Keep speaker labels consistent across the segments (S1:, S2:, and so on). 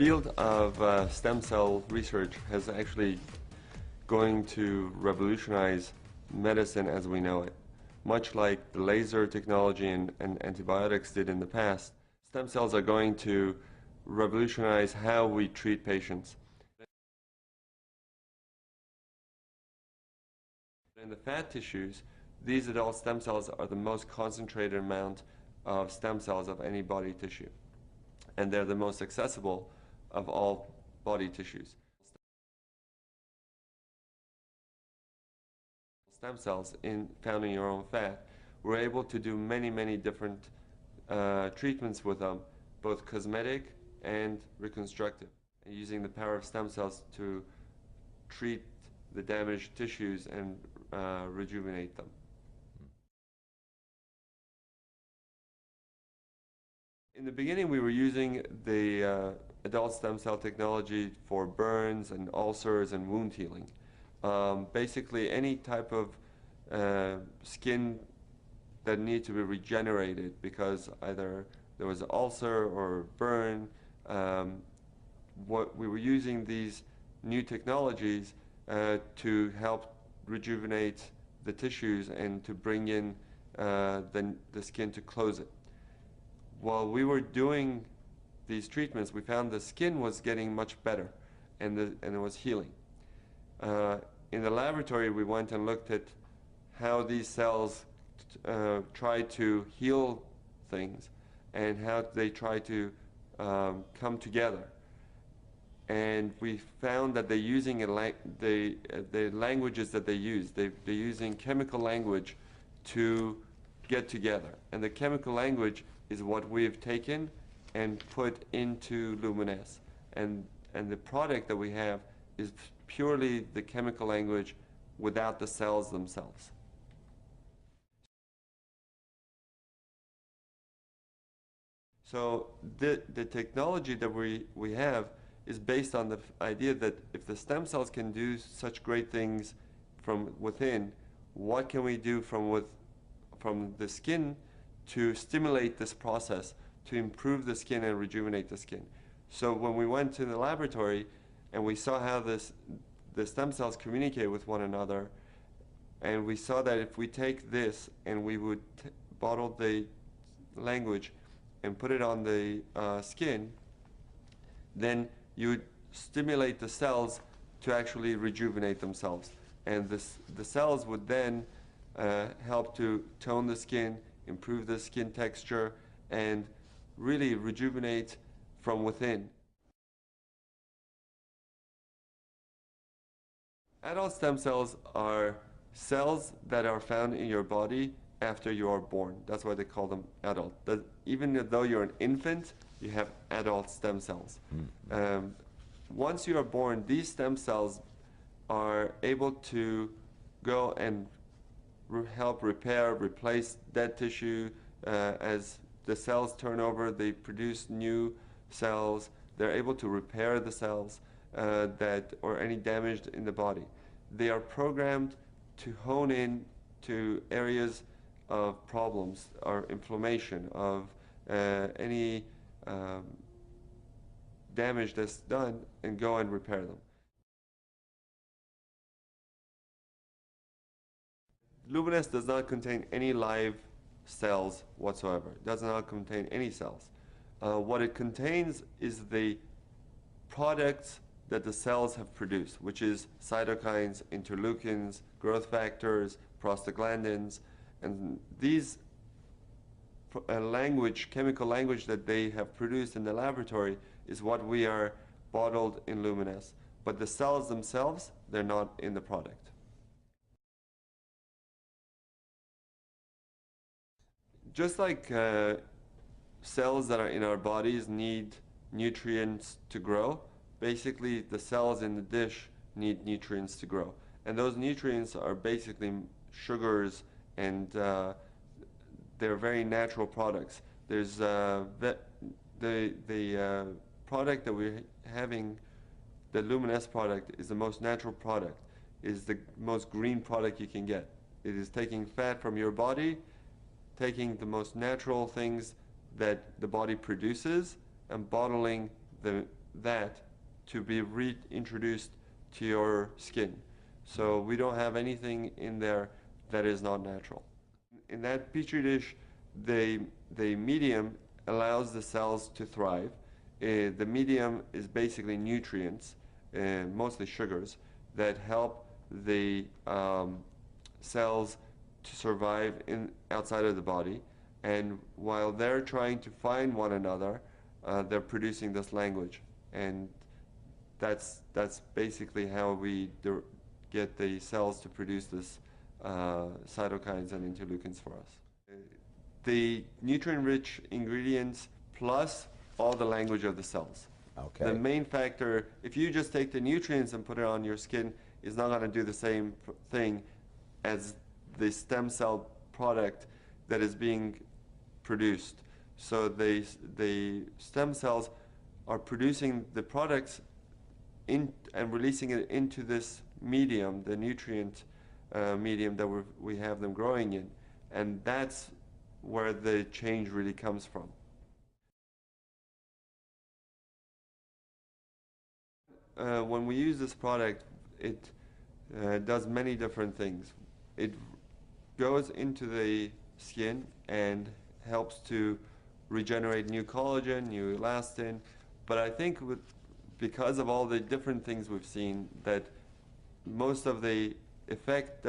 S1: field of stem cell research has actually going to revolutionize medicine as we know it. Much like the laser technology and antibiotics did in the past, stem cells are going to revolutionize how we treat patients. In the fat tissues, these adult stem cells are the most concentrated amount of stem cells of any body tissue, and they're the most accessible of all body tissues. Stem cells found in your own fat, we're able to do many different treatments with them, both cosmetic and reconstructive, and using the power of stem cells to treat the damaged tissues and rejuvenate them. In the beginning, we were using the adult stem cell technology for burns and ulcers and wound healing. Basically, any type of skin that needed to be regenerated because either there was an ulcer or burn. What we were using these new technologies to help rejuvenate the tissues and to bring in the skin to close it. While we were doing these treatments, we found the skin was getting much better and it was healing. In the laboratory, we went and looked at how these cells try to heal things and how they try to come together. And we found that they're using the languages that they use. They're using chemical language to get together. And the chemical language is what we've taken and put into Luminesce. And the product that we have is purely the chemical language without the cells themselves. So the technology that we have is based on the idea that if the stem cells can do such great things from within, what can we do from the skin to stimulate this process, to improve the skin and rejuvenate the skin? So when we went to the laboratory and we saw how the stem cells communicate with one another, and we saw that if we take this and we would bottle the language and put it on the skin, then you would stimulate the cells to actually rejuvenate themselves. And the cells would then help to tone the skin, improve the skin texture, and really rejuvenate from within. Adult stem cells are cells that are found in your body after you are born. That's why they call them adult. Even though you're an infant, you have adult stem cells. Once you are born, these stem cells are able to go and help repair, replace dead tissue. As the cells turn over, they produce new cells. They're able to repair the cells or any damage in the body. They are programmed to hone in to areas of problems or inflammation, of any damage that's done, and go and repair them. Luminesce does not contain any live cells whatsoever. It does not contain any cells. What it contains is the products that the cells have produced, which is cytokines, interleukins, growth factors, prostaglandins, and these chemical language that they have produced in the laboratory is what we are bottled in Luminesce. But the cells themselves, they're not in the product. Just like cells that are in our bodies need nutrients to grow, basically the cells in the dish need nutrients to grow. And those nutrients are basically sugars, and they're very natural products. There's the product that we're having, the Luminesce product, is the most natural product, is the most green product you can get. It is taking fat from your body, taking the most natural things that the body produces, and bottling that to be reintroduced to your skin. So we don't have anything in there that is not natural. In that petri dish, the medium allows the cells to thrive. The medium is basically nutrients, mostly sugars, that help the cells to survive outside of the body. And while they're trying to find one another, they're producing this language. And that's basically how we get the cells to produce this cytokines and interleukins for us. The nutrient-rich ingredients plus all the language of the cells.
S2: Okay.
S1: The main factor, if you just take the nutrients and put it on your skin, is not going to do the same thing as the stem cell product that is being produced. So the stem cells are producing the products and releasing it into this medium, the nutrient medium that we have them growing in. And that's where the change really comes from. When we use this product, it does many different things. It goes into the skin and helps to regenerate new collagen, new elastin. But I think because of all the different things we've seen, that most of the effect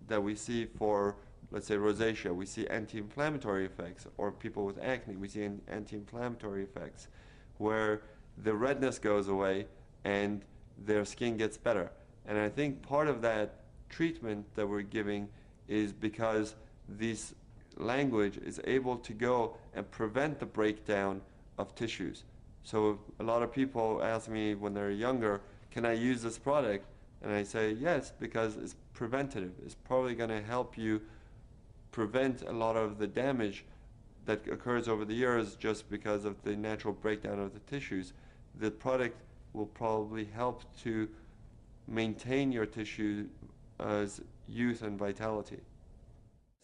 S1: that we see for, let's say, rosacea, we see anti-inflammatory effects, or people with acne, we see anti-inflammatory effects, where the redness goes away and their skin gets better. And I think part of that treatment that we're giving is because this language is able to go and prevent the breakdown of tissues. So a lot of people ask me when they're younger, can I use this product? And I say yes, because it's preventative. It's probably going to help you prevent a lot of the damage that occurs over the years just because of the natural breakdown of the tissues. The product will probably help to maintain your tissue's youth and vitality.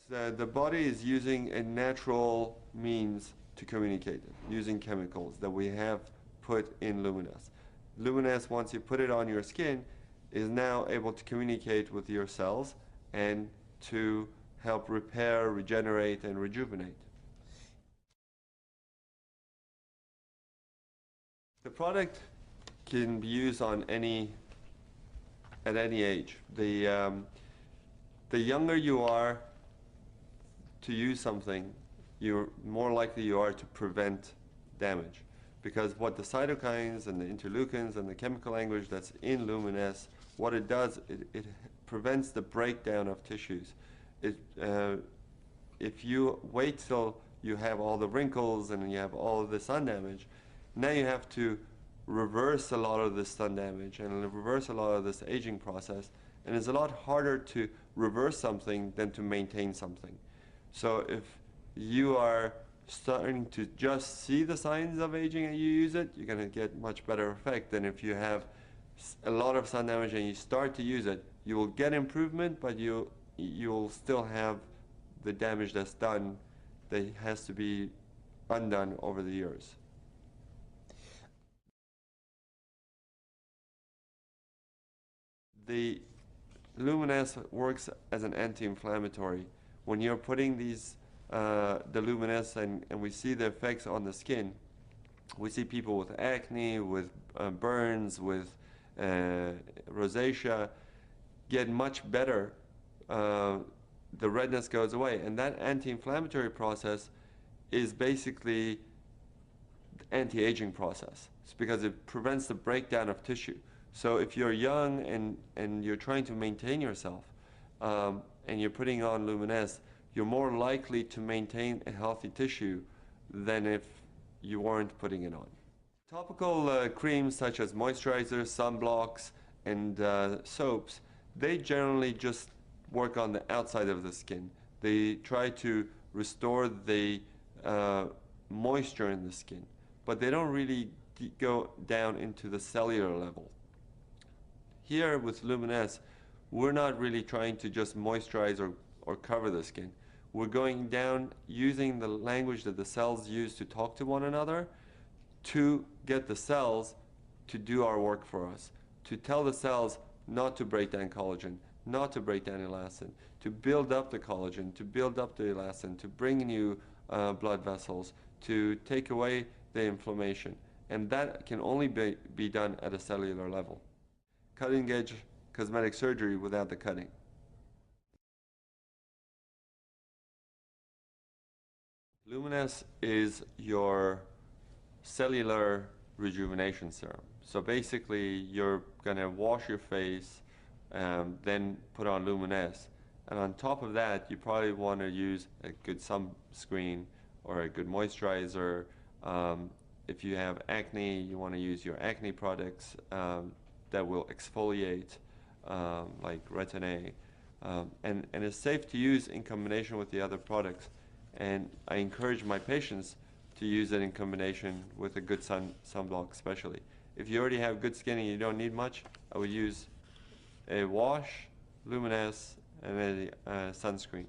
S1: So the body is using a natural means to communicate it, using chemicals that we have put in Luminesce. Luminesce, once you put it on your skin, is now able to communicate with your cells and to help repair, regenerate, and rejuvenate. The product can be used on at any age. The younger you are to use something, you're more likely you are to prevent damage. Because what the cytokines and the interleukins and the chemical language that's in Luminesce, what it does, it prevents the breakdown of tissues. If you wait till you have all the wrinkles and you have all of the sun damage, now you have to reverse a lot of this sun damage and reverse a lot of this aging process. And it's a lot harder to reverse something than to maintain something. So if you are starting to just see the signs of aging and you use it, you're going to get much better effect than if you have a lot of sun damage and you start to use it. You will get improvement, but you'll still have the damage that's done that has to be undone over the years. The Luminesce works as an anti-inflammatory. When you're putting these the Luminesce and we see the effects on the skin, we see people with acne, with burns, with rosacea get much better. The redness goes away, and that anti-inflammatory process is basically the anti-aging process. It's because it prevents the breakdown of tissue. So if you're young and you're trying to maintain yourself and you're putting on Luminesce, you're more likely to maintain a healthy tissue than if you weren't putting it on. Topical creams such as moisturizers, sunblocks, and soaps, they generally just work on the outside of the skin. They try to restore the moisture in the skin, but they don't really go down into the cellular level. Here with Luminesce, we're not really trying to just moisturize or cover the skin. We're going down using the language that the cells use to talk to one another to get the cells to do our work for us, to tell the cells not to break down collagen, not to break down elastin, to build up the collagen, to build up the elastin, to bring new blood vessels, to take away the inflammation. And that can only be done at a cellular level. Cutting edge cosmetic surgery without the cutting. Luminesce is your cellular rejuvenation serum. So basically, you're gonna wash your face, then put on Luminesce. And on top of that, you probably want to use a good sunscreen or a good moisturizer. If you have acne, you want to use your acne products that will exfoliate, like Retin-A. And it's safe to use in combination with the other products. And I encourage my patients to use it in combination with a good sunblock especially. If you already have good skin and you don't need much, I would use a wash, Luminesce, and a sunscreen.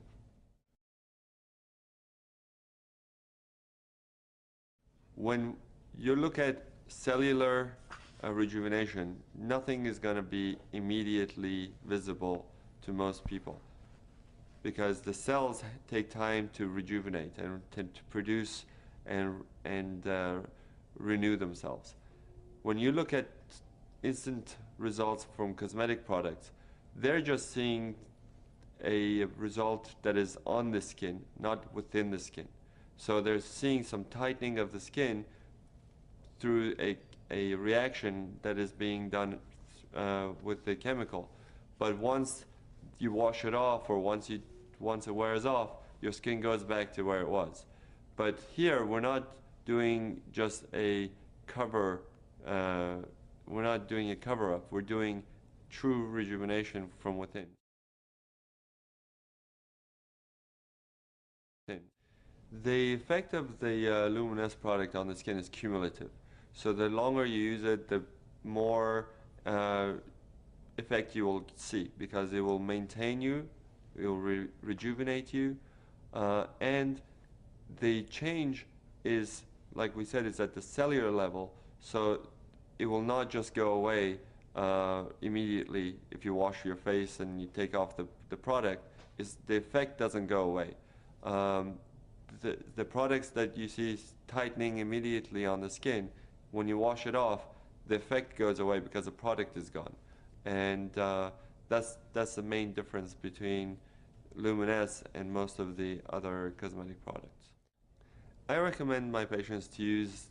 S1: When you look at cellular rejuvenation, nothing is going to be immediately visible to most people, because the cells take time to rejuvenate and to produce and renew themselves. When you look at instant results from cosmetic products, they're just seeing a result that is on the skin, not within the skin. So they're seeing some tightening of the skin through a reaction that is being done with the chemical. But once you wash it off, or once it wears off, your skin goes back to where it was. But here, we're not doing just a cover, we're not doing a cover-up, we're doing true rejuvenation from within. The effect of the Luminesce product on the skin is cumulative. So the longer you use it, the more effect you will see, because it will maintain you, it will rejuvenate you, and the change is, like we said, is at the cellular level, so it will not just go away immediately if you wash your face and you take off the product. The effect doesn't go away. The products that you see tightening immediately on the skin, when you wash it off, the effect goes away because the product is gone. And that's the main difference between Luminesce and most of the other cosmetic products. I recommend my patients to use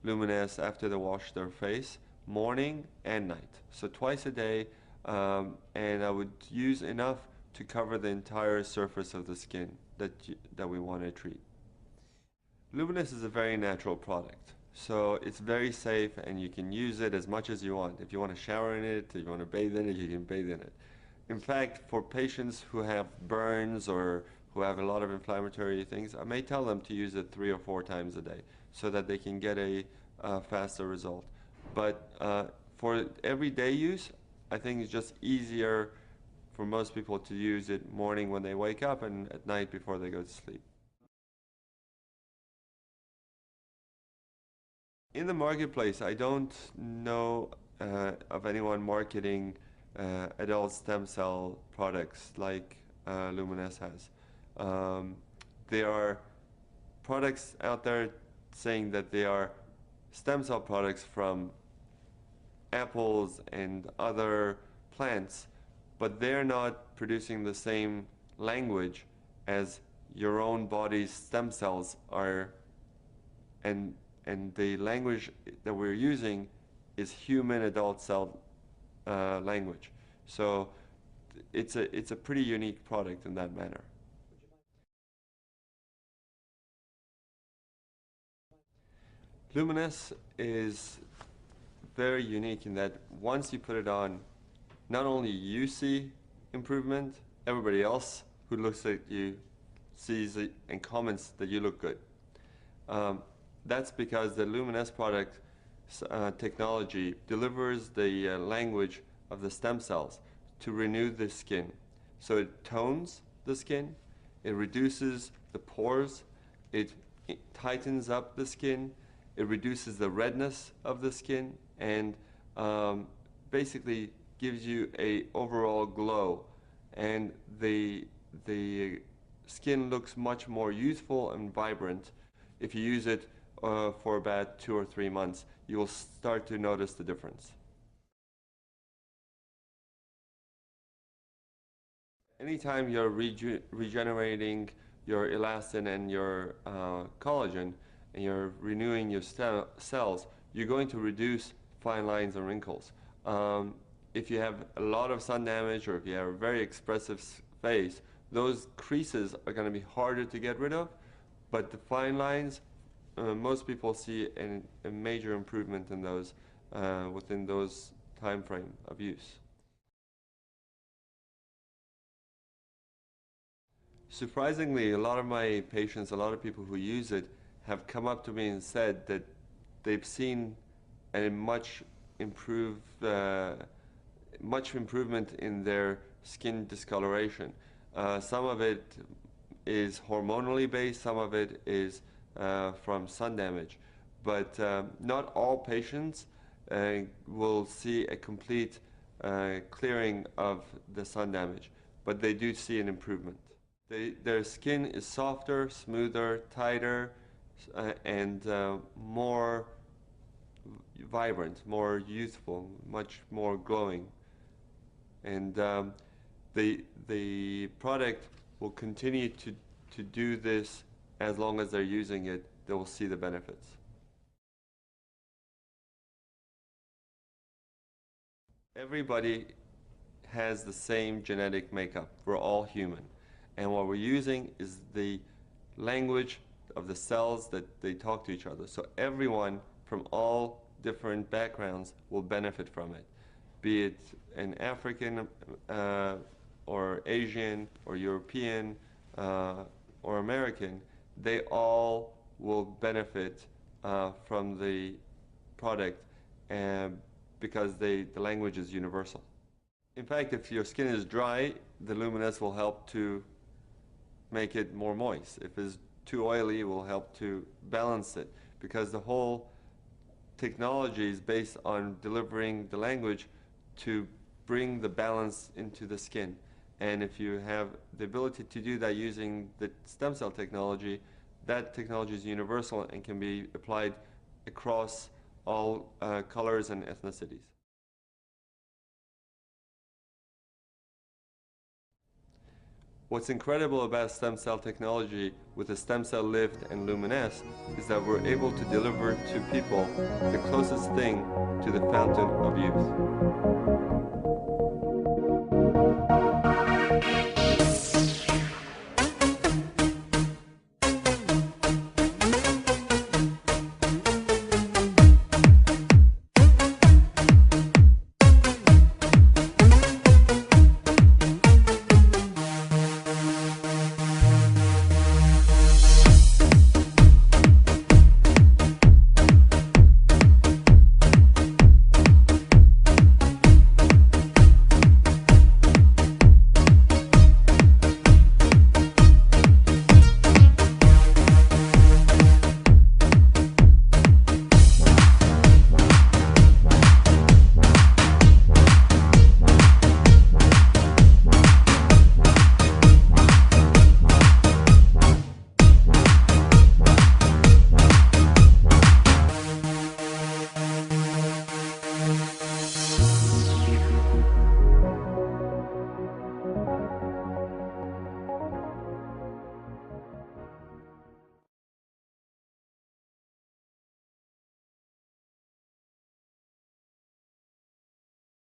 S1: Luminesce after they wash their face, morning and night. So twice a day, and I would use enough to cover the entire surface of the skin that we want to treat. Luminesce is a very natural product, so it's very safe and you can use it as much as you want. If you want to shower in it, if you want to bathe in it, you can bathe in it. In fact, for patients who have burns or who have a lot of inflammatory things, I may tell them to use it 3 or 4 times a day so that they can get a faster result. But for everyday use, I think it's just easier for most people to use it morning when they wake up and at night before they go to sleep. In the marketplace, I don't know of anyone marketing adult stem cell products like Luminesce has. There are products out there saying that they are stem cell products from apples and other plants, but they're not producing the same language as your own body's stem cells are, and the language that we're using is human adult cell language. So it's a pretty unique product in that manner. Luminesce is very unique in that once you put it on, not only you see improvement, everybody else who looks at you sees it and comments that you look good. That's because the Luminesce product technology delivers the language of the stem cells to renew the skin. So it tones the skin, it reduces the pores, it tightens up the skin, it reduces the redness of the skin, and basically gives you a overall glow, and the skin looks much more youthful and vibrant. If you use it for about 2 or 3 months, you will start to notice the difference. Anytime you're regenerating your elastin and your collagen, and you're renewing your cells, you're going to reduce fine lines and wrinkles. If you have a lot of sun damage, or if you have a very expressive face, those creases are going to be harder to get rid of, but the fine lines, most people see a major improvement in those within those time frame of use. Surprisingly, a lot of my patients, a lot of people who use it, have come up to me and said that they've seen a much improvement in their skin discoloration. Some of it is hormonally based, some of it is from sun damage, but not all patients will see a complete clearing of the sun damage, but they do see an improvement. Their skin is softer, smoother, tighter, and more vibrant, more youthful, much more glowing. And the product will continue to do this as long as they're using it. They will see the benefits. Everybody has the same genetic makeup. We're all human. And what we're using is the language of the cells that they talk to each other. So everyone from all different backgrounds will benefit from it, be it an African or Asian or European or American. They all will benefit from the product because the language is universal. In fact, if your skin is dry, the Luminesce will help to make it more moist. If it's too oily, it will help to balance it, because the whole technology is based on delivering the language to bring the balance into the skin. And if you have the ability to do that using the stem cell technology, that technology is universal and can be applied across all colors and ethnicities. What's incredible about stem cell technology with the stem cell lift and Luminesce is that we're able to deliver to people the closest thing to the fountain of youth.